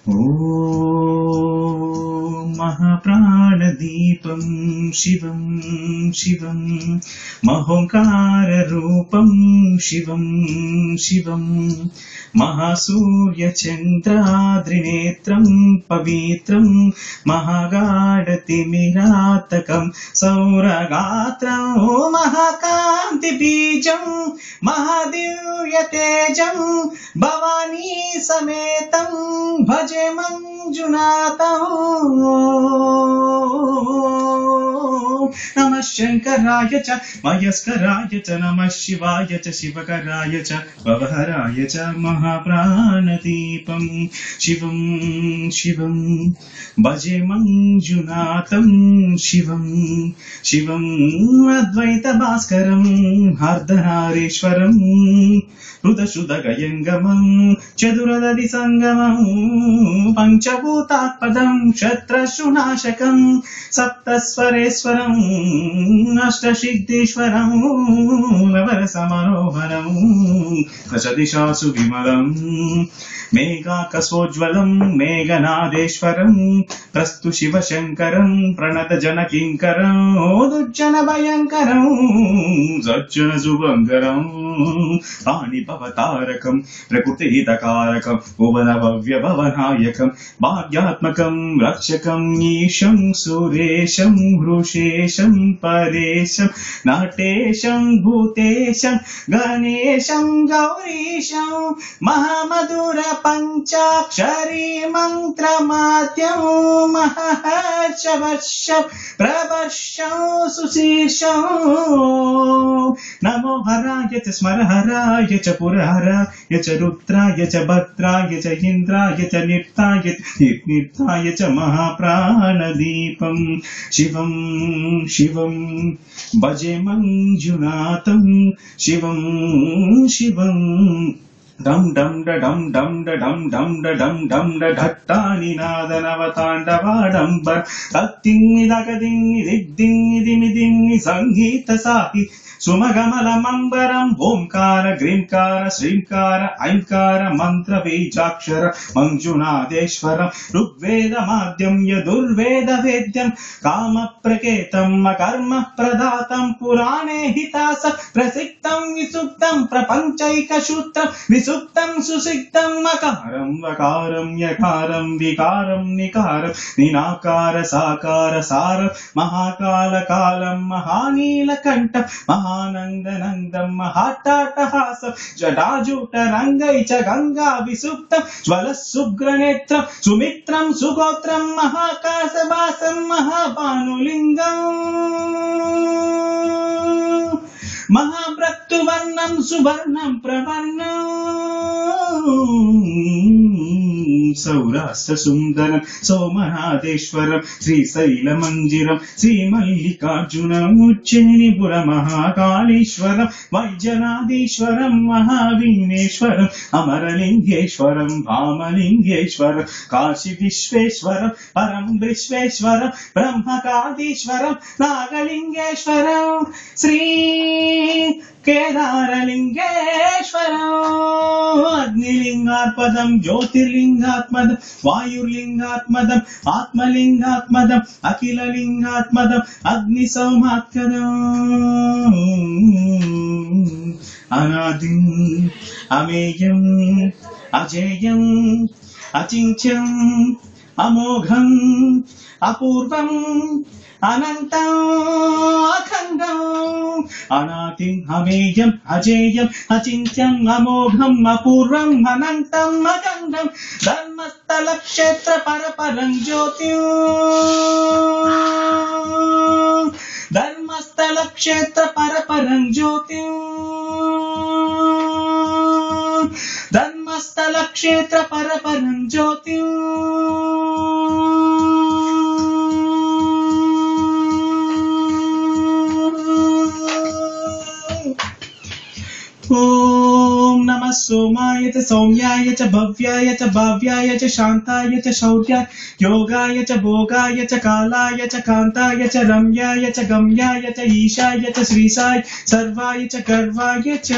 ఓం మహాప్రాణదీపం శివం శివం మహోంకార రూపం శివం శివం మహాసూర్యచంద్రాద్రినేత్రం పవిత్రం మహాగాఢతిమిరాతకం సౌరగాత్రం మహాకాంతి బీజం మహాదివ్యతేజం భవానీ సమేతం భజే మంజునాథం. నమః శంకరాయ చ మయస్కరాయ చ నమః శివాయ చ శివకరాయ చ భవహరాయ చ మహాప్రాణదీపం శివం శివం భజే మంజునాథం శివం శివం అద్వైత భాస్కరం హార్ధనారీశ్వరం హృదశుధగయంగమం చతురదది సంగమం పంచభూతాత్పదం శత్రునాశకం సప్తస్వరేశ్వరం అష్టసిద్ధీశ్వరం నవరసమనోహరం దశదిశాసు విమలం మేఘాకసోజ్వలం మేఘనాదేశ్వరం ప్రస్తు శివశంకరం ప్రణత జనకింకరం దుర్జన భయంకరం సజ్జన శుభంకరం పాణిభవతారకం ప్రకృతిహితకారకం భువన భవ్య భవనాయకం భాగ్యాత్మకం రక్షకం ఈశం సురేశం హృషేశం పరేశం నటేశం భూతేశం గణేశం గౌరీశం మహామధుర పంచాక్షరీ మంత్రమాద్యం మహర్షవర్షం ప్రవర్షం సుశీర్షం నమో హరాయ చ స్మరహరాయ చ పురహరాయ చ రుద్రాయ చ భద్రాయ చ ఇంద్రాయ చ నిర్తాయ చ మహాప్రాణదీపం శివం శివం భజే మంజునాథం శివం శివం డం డం డం డం డం డం డం డం ఢట్టాని నాదనవతాండవాడంబర్ తత్తింగి దగదింగి దిగ్దింగి దిమిదింగి సంగీత సాహి సుమగమలమంబరం ఓంకార గ్రీంకార శ్రీంకార ఐంకార మంత్ర బీజాక్షర మంజునాథేశ్వరం ఋగ్వేద మాద్యం యదుర్వేద వేద్యం కామ ప్రకేతం కర్మ ప్రదాతం పురాణే హితాస ప్రసిక్తం విసుక్తం ప్రపంచైక సూత్రం విసుక్తం సుసిక్తం అకారం వకారం యకారం వికారం నికారం నినాకార సాకార సారం మహాకాల కాలం మహానీలకంఠం మహానందనందం మహాటాటహాసం జటాజూట రంగై చ గంగా విసుప్తం జ్వల సుగ్రనేత్రం సుమిత్రం సుగోత్రం మహాకాశవాసం మహాభానులింగం మహాభ్రక్తువర్ణం సువర్ణం ప్రవర్ణం సౌరాష్ట్ర సుందరం సోమనాథేశ్వరం శ్రీశైలమంజిరం శ్రీమల్లికార్జునం ఉజ్జయినిపుర మహాకాళీశ్వరం వైజనాథీశ్వరం మహావిఘ్నేశ్వరం అమరలింగేశ్వరం భామలింగేశ్వరం కాశీ విశ్వేశ్వరం పరం విశ్వేశ్వరం బ్రహ్మకాదీశ్వరం నాగలింగేశ్వరం శ్రీ కేదారలింగేశ్వరం అగ్నిలింగాత్మదం జ్యోతిర్లింగాత్మదం వాయుర్లింగాత్మదం ఆత్మలింగాత్మదం అఖిలలింగాత్మదం అగ్ని సౌమాత్మదం అనాదిం అమేయం అజేయం అచింత్యం అమోఘం అపూర్వం అనంతం అఖండం అనాదిం అమేయం అజేయం అచింత్యం అమోఘం అపూర్వం అనంతం అఖండం ధర్మస్థల క్షేత్ర పరపరం జ్యోతిం ధర్మస్థల క్షేత్ర పరపరం జ్యోతిం ధర్మస్థల క్షేత్ర పరపరం జ్యోతిం ఓం నమః सोमाय च सौम्याय च भव्याय च भाव्याय च शान्ताय च शौर्याय योगाय च भोगाय च कालाय च कान्ताय च रम्याय च गम्याय च ईशाय च श्रीशाय सर्वाय च गर्वाय च